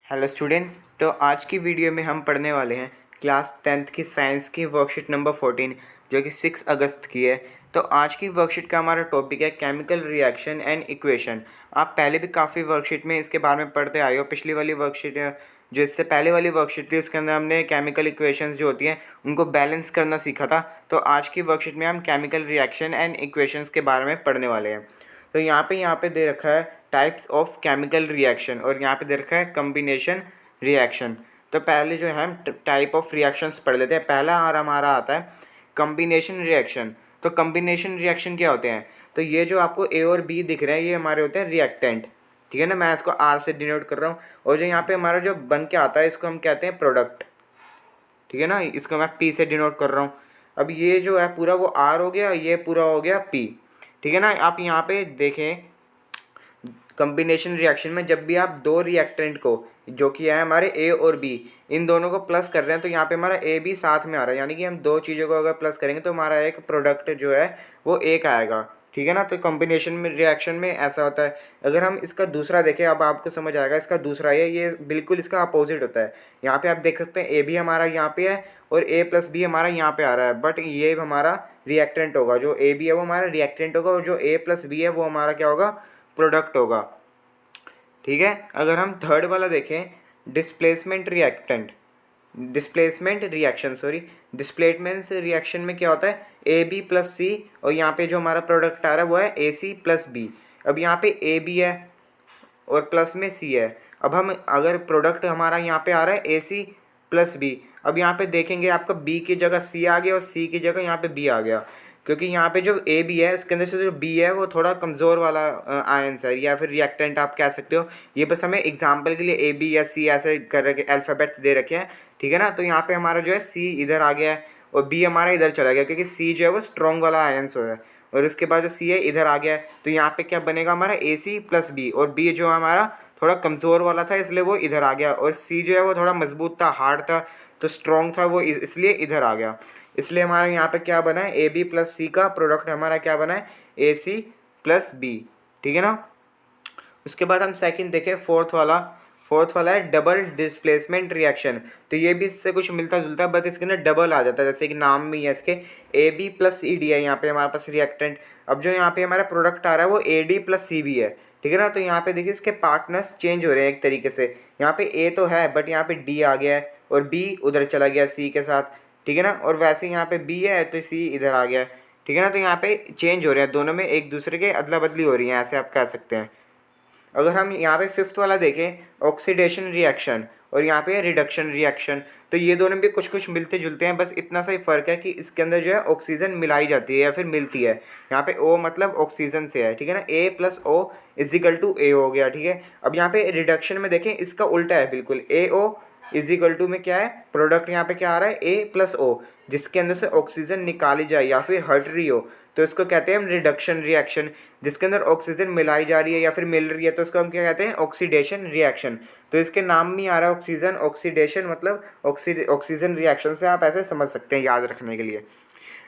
Hello students. तो आज की वीडियो में हम पढ़ने वाले हैं क्लास 10th की साइंस की वर्कशीट नंबर 14 जो कि 6 अगस्त की है। तो आज की वर्कशीट का हमारा टॉपिक है केमिकल रिएक्शन एंड इक्वेशन। आप पहले भी काफ़ी वर्कशीट में इसके बारे में पढ़ते आए हो। पिछली वाली वर्कशीट जो इससे पहले वाली वर्कशीट थी उसके अंदर हमने केमिकल इक्वेशंस जो होती हैं उनको बैलेंस करना सीखा था। तो आज की वर्कशीट में हम केमिकल रिएक्शन एंड इक्वेशंस के बारे में पढ़ने वाले हैं। तो यहाँ पे दे रखा है टाइप्स ऑफ केमिकल रिएक्शन और यहाँ पे दे रखा है कम्बिनेशन रिएक्शन। तो पहले जो है हम टाइप ऑफ रिएक्शंस पढ़ लेते हैं। पहला हमारा आता है कम्बिनेशन रिएक्शन। तो कम्बिनेशन रिएक्शन क्या होते हैं? तो ये जो आपको ए और बी दिख रहे हैं ये हमारे होते हैं रिएक्टेंट, ठीक है ना। मैं इसको आर से डिनोट कर रहा हूँ और जो यहाँ पे हमारा जो बन के आता है इसको हम कहते हैं प्रोडक्ट, ठीक है ना। इसको मैं पी से डिनोट कर रहा हूँ। अब ये जो है पूरा वो आर हो गया, ये पूरा हो गया पी, ठीक है ना। आप यहाँ पे देखें कम्बिनेशन रिएक्शन में जब भी आप दो रिएक्टेंट को जो कि है हमारे ए और बी इन दोनों को प्लस कर रहे हैं तो यहाँ पे हमारा ए बी साथ में आ रहा है, यानी कि हम दो चीज़ों को अगर प्लस करेंगे तो हमारा एक प्रोडक्ट जो है वो एक आएगा, ठीक है ना। तो कॉम्बिनेशन में रिएक्शन में ऐसा होता है। अगर हम इसका दूसरा देखें अब आपको समझ आएगा। इसका दूसरा ये बिल्कुल इसका अपोजिट होता है। यहाँ पे आप देख सकते हैं ए भी हमारा यहाँ पे है और ए प्लस बी हमारा यहाँ पे आ रहा है, बट ये हमारा रिएक्टेंट होगा। जो ए बी है वो हमारा रिएक्टेंट होगा और जो ए प्लस बी है वो हमारा क्या होगा, प्रोडक्ट होगा, ठीक है। अगर हम थर्ड वाला देखें डिस्प्लेसमेंट रिएक्शन में क्या होता है ए बी प्लस सी और यहाँ पे जो हमारा प्रोडक्ट आ रहा है वो है ए सी प्लस बी। अब यहाँ पे ए बी है और प्लस में सी है। अब हम अगर प्रोडक्ट हमारा यहाँ पे आ रहा है ए सी प्लस बी, अब यहाँ पे देखेंगे आपका बी की जगह सी आ गया और सी की जगह यहाँ पे बी आ गया, क्योंकि यहाँ पे जो ए बी है उसके अंदर से जो बी है वो थोड़ा कमज़ोर वाला आयंस है या फिर रिएक्टेंट आप कह सकते हो। ये बस हमें एग्जांपल के लिए ए बी या सी ऐसे कर रखे अल्फ़ाबेट्स दे रखे हैं, ठीक है ना। तो यहाँ पे हमारा जो है सी इधर आ गया है और बी हमारा इधर चला गया, क्योंकि सी जो है वो स्ट्रॉन्ग वाला आयंस है और उसके बाद जो सी है इधर आ गया है। तो यहाँ पे क्या बनेगा हमारा ए सी प्लस बी, और बी जो हमारा थोड़ा कमज़ोर वाला था इसलिए वो इधर आ गया, और सी जो है वो थोड़ा मजबूत था, हार्ड था, तो स्ट्रॉन्ग था वो इसलिए इधर आ गया। इसलिए हमारा यहाँ पे क्या बना है ए बी प्लस सी का प्रोडक्ट हमारा क्या बना है ए सी प्लस बी, ठीक है ना। उसके बाद हम सेकंड देखें फोर्थ वाला है डबल डिस्प्लेसमेंट रिएक्शन। तो ये भी इससे कुछ मिलता जुलता है, बट इसके अंदर डबल आ जाता है, जैसे कि नाम में ही है इसके A B plus C D है यहाँ पे हमारे पास रिएक्टेंट। अब जो यहाँ पे हमारा प्रोडक्ट आ रहा है वो A D plus C B है, ठीक है ना। तो यहाँ पे देखिए इसके पार्टनर्स चेंज हो रहे हैं एक तरीके से। यहाँ पे ए तो है बट यहाँ पे डी आ गया है और बी उधर चला गया सी के साथ, ठीक है ना। और वैसे यहाँ पे बी है तो सी इधर आ गया, ठीक है ना। तो यहाँ पे चेंज हो रहे हैं, दोनों में एक दूसरे के अदला बदली हो रही है, ऐसे आप कह सकते हैं। अगर हम यहाँ पे फिफ्थ वाला देखें ऑक्सीडेशन रिएक्शन और यहाँ पे रिडक्शन रिएक्शन, तो ये दोनों भी कुछ कुछ मिलते जुलते हैं, बस इतना सा ही फ़र्क है कि इसके अंदर जो है ऑक्सीजन मिलाई जाती है या फिर मिलती है। यहाँ पे O मतलब ऑक्सीजन से है, ठीक है ना। A plus O equal to A हो गया, ठीक है। अब यहाँ पे रिडक्शन में देखें इसका उल्टा है बिल्कुल, AO इजिकल टू में क्या है प्रोडक्ट यहाँ पे क्या आ रहा है A प्लस O, जिसके अंदर से ऑक्सीजन निकाली जाए या फिर हट रही हो तो इसको कहते हैं हम रिडक्शन रिएक्शन। जिसके अंदर ऑक्सीजन मिलाई जा रही है या फिर मिल रही है तो इसको हम क्या कहते हैं ऑक्सीडेशन रिएक्शन। तो इसके नाम में आ रहा है ऑक्सीजन ऑक्सीडेशन, मतलब ऑक्सीजन रिएक्शन से आप ऐसे समझ सकते हैं याद रखने के लिए।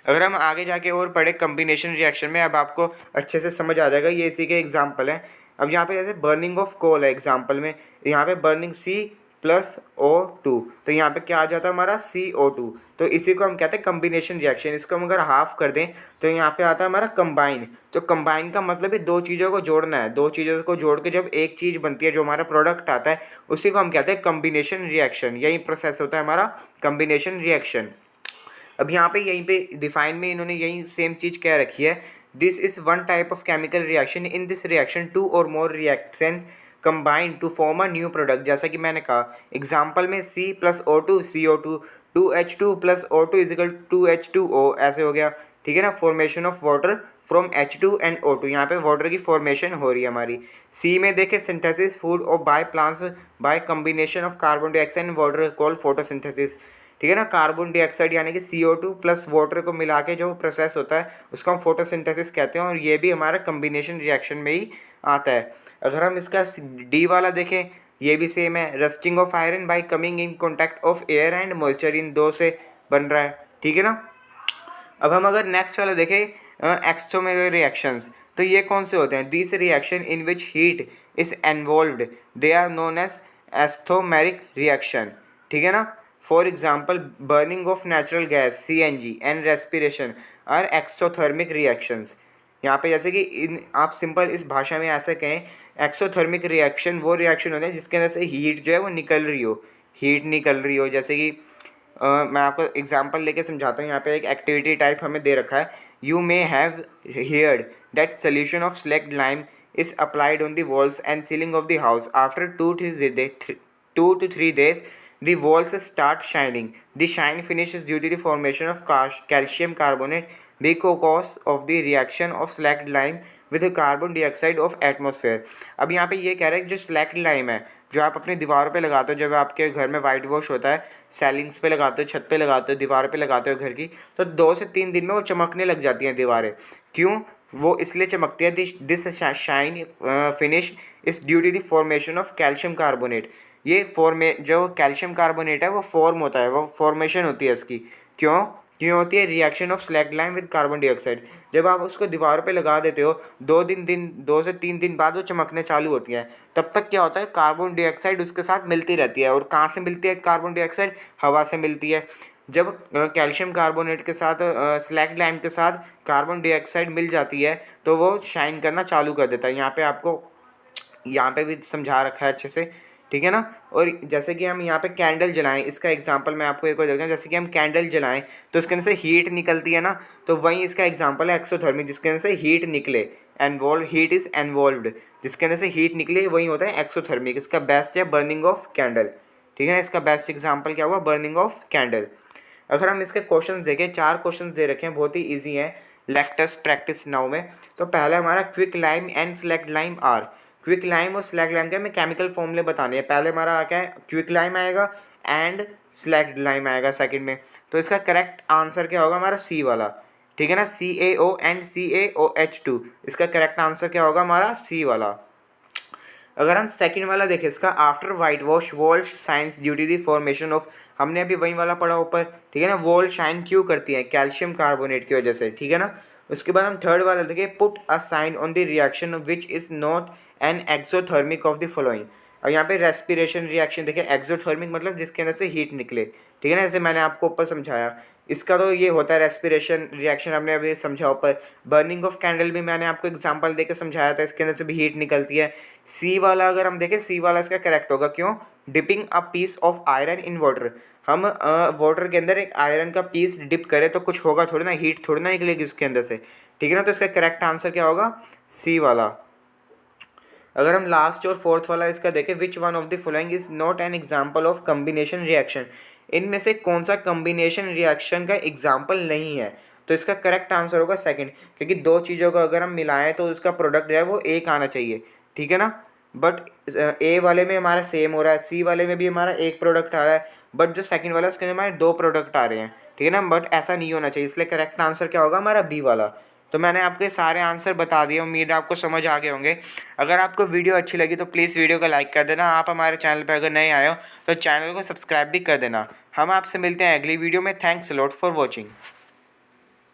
अगर हम आगे जाके और पढ़े कम्बिनेशन रिएक्शन में अब आपको अच्छे से समझ आ जाएगा। ये इसी के एग्जाम्पल हैं। अब यहाँ पे जैसे बर्निंग ऑफ कोल है एग्जाम्पल में, यहाँ पे बर्निंग सी प्लस O2, तो यहाँ पे क्या आ जाता है हमारा CO2। तो इसी को हम कहते हैं कम्बिनेशन रिएक्शन। इसको हम अगर हाफ कर दें तो यहाँ पे आता है हमारा कंबाइन। तो कंबाइन का मतलब है दो चीज़ों को जोड़ना है, दो चीज़ों को जोड़ के जब एक चीज़ बनती है जो हमारा प्रोडक्ट आता है उसी को हम कहते हैं कम्बिनेशन रिएक्शन। यही प्रोसेस होता है हमारा कम्बिनेशन रिएक्शन। अब यहाँ पे यहीं पे डिफाइन में इन्होंने यही सेम चीज़ कह रखी है, this is one type of chemical reaction, in this reaction two और more reactants combine to form a new product. जैसा कि मैंने कहा एग्जाम्पल में C plus O2 CO2, 2H2 plus O2 is equal 2H2O ऐसे हो गया, ठीक है ना। Formation of water from H2 and O2, यहाँ पे वाटर की फॉर्मेशन हो रही है हमारी। C में देखें सिंथेसिस फूड और by plants by combination of carbon dioxide and water called photosynthesis, ठीक है ना। कार्बन डाइऑक्साइड यानी कि CO2 प्लस वाटर को मिला के जो प्रोसेस होता है उसको हम फोटोसिंथेसिस कहते हैं, और ये भी हमारा कम्बिनेशन रिएक्शन में ही आता है। अगर हम इसका डी वाला देखें ये भी सेम है, rusting of iron by coming in contact of air and moisture, इन दो से बन रहा है, ठीक है ना। अब हम अगर नेक्स्ट वाला देखें एक्सोमेरिक रिएक्शंस, तो ये कौन से होते हैं? This reaction in which heat is involved they are known as exothermic reaction, ठीक है ना। For example burning of natural gas CNG and respiration are exothermic reactions. यहाँ पे जैसे कि इन आप सिंपल इस भाषा में ऐसे कहें, एक्सोथर्मिक रिएक्शन वो रिएक्शन होते हैं जिसके अंदर से हीट जो है वो निकल रही हो, हीट निकल रही हो। जैसे कि मैं आपको एग्जांपल लेके समझाता हूँ। यहाँ पे एक एक्टिविटी टाइप हमें दे रखा है, you may have heard that solution of slaked lime is applied on the walls and ceiling of the house. After 2 to 3 days, the walls start shining. The shine finishes due to the formation of calcium carbonate because of the reaction of slacked lime with the carbon dioxide of atmosphere. अब यहाँ पे ये कह रहा है कि जो slacked lime है जो आप अपनी दीवारों पे लगाते हो, जब आपके घर में वाइट वॉश होता है, सेलिंग्स पे लगाते हो, छत पे लगाते हो, दीवार पे लगाते हो घर की, तो 2 से 3 दिन में वो चमकने लग जाती हैं दीवारें। क्यों? वो इसलिए चमकती है, this shine finish is due to the formation of calcium carbonate. ये जो कैल्शियम कार्बोनेट है वो फॉर्म होता है, वो फॉर्मेशन होती है इसकी। क्यों होती है? Reaction of slaked lime with carbon dioxide. जब आप उसको दीवार पे लगा देते हो 2 से 3 दिन बाद वो चमकने चालू होती हैं। तब तक क्या होता है, कार्बन डाइऑक्साइड उसके साथ मिलती रहती है। और कहाँ से मिलती है कार्बन डाइऑक्साइड? हवा से मिलती है। जब कैल्शियम कार्बोनेट के साथ स्लैक्ड लाइम के साथ कार्बन डाइऑक्साइड मिल जाती है तो वो शाइन करना चालू कर देता है। यहाँ पे आपको यहाँ पे भी समझा रखा है अच्छे से, ठीक है ना। और जैसे कि हम यहाँ पे कैंडल जलाएं, इसका एग्जांपल मैं आपको एक और देता हूँ। जैसे कि हम कैंडल जलाएं तो उसके अंदर से हीट निकलती है ना, तो वही इसका एग्जांपल है एक्सोथर्मिक, जिसके अंदर से हीट निकले, एनवॉल्व हीट इज एनवॉल्व्ड, जिसके अंदर से हीट निकले वही होता है एक्सोथर्मिक। इसका बेस्ट है बर्निंग ऑफ कैंडल, ठीक है। इसका बेस्ट एग्जाम्पल क्या हुआ? Burning of candle. अगर हम इसके क्वेश्चन देखें, 4 क्वेश्चन दे रखे हैं, बहुत ही ईजी हैं। लेट अस प्रैक्टिस नाउ में। तो पहला हमारा quick lime and slaked lime are. Quick lime और स्लैक्ड लाइम के हमें केमिकल फॉर्मूले बताने हैं। पहले हमारा क्या है? क्विक लाइम आएगा एंड स्लैक्ड लाइम आएगा सेकंड में। तो इसका करेक्ट आंसर क्या होगा? हमारा सी वाला, ठीक है ना। CaO एंड CaOH2, इसका करेक्ट आंसर क्या होगा? हमारा सी वाला। अगर हम सेकंड वाला देखें, इसका after whitewash walls shines due to the formation of, हमने अभी वही वाला पढ़ा ऊपर, ठीक है ना। वॉल शाइन क्यों करती है? कैल्शियम कार्बोनेट की वजह से, ठीक है ना। उसके बाद हम थर्ड वाला देखें, put a sign on the reaction which is not an exothermic of the following. और यहाँ पे रेस्पिरेशन रिएक्शन देखिए, एक्सोथर्मिक मतलब जिसके अंदर से हीट निकले, ठीक है ना, जैसे मैंने आपको ऊपर समझाया। इसका तो ये होता है रेस्पिरेशन रिएक्शन, हमने अभी समझा ऊपर। बर्निंग ऑफ कैंडल भी मैंने आपको एग्जांपल देकर समझाया था, इसके अंदर से भी हीट निकलती है। सी वाला अगर हम देखें, सी वाला इसका करेक्ट होगा। क्यों? Dipping a piece of iron in water, हम वाटर के अंदर एक आयरन का पीस डिप करें तो कुछ होगा थोड़ी ना, हीट थोड़ी ना निकलेगी उसके अंदर से, ठीक है ना। तो इसका करेक्ट आंसर क्या होगा? सी वाला। अगर हम लास्ट और फोर्थ वाला इसका देखें, which one of the following is not an example of combination reaction, इनमें से कौन सा कम्बिनेशन रिएक्शन का एग्जाम्पल नहीं है? तो इसका करेक्ट आंसर होगा सेकंड, क्योंकि 2 चीज़ों को अगर हम मिलाएं तो उसका प्रोडक्ट जो है वो एक आना चाहिए, ठीक है ना। बट ए वाले में हमारा सेम हो रहा है, सी वाले में भी हमारा एक प्रोडक्ट आ रहा है, बट जो सेकंड वाला उसके अंदर हमारे 2 प्रोडक्ट आ रहे हैं, ठीक है ना। बट ऐसा नहीं होना चाहिए, इसलिए करेक्ट आंसर क्या होगा? हमारा बी वाला। तो मैंने आपको ये सारे आंसर बता दिए, उम्मीद है आपको समझ आ गए होंगे। अगर आपको वीडियो अच्छी लगी तो प्लीज़ वीडियो को लाइक कर देना। आप हमारे चैनल पर अगर नए आए हो तो चैनल को सब्सक्राइब भी कर देना। हम आपसे मिलते हैं अगली वीडियो में। Thanks a lot for watching.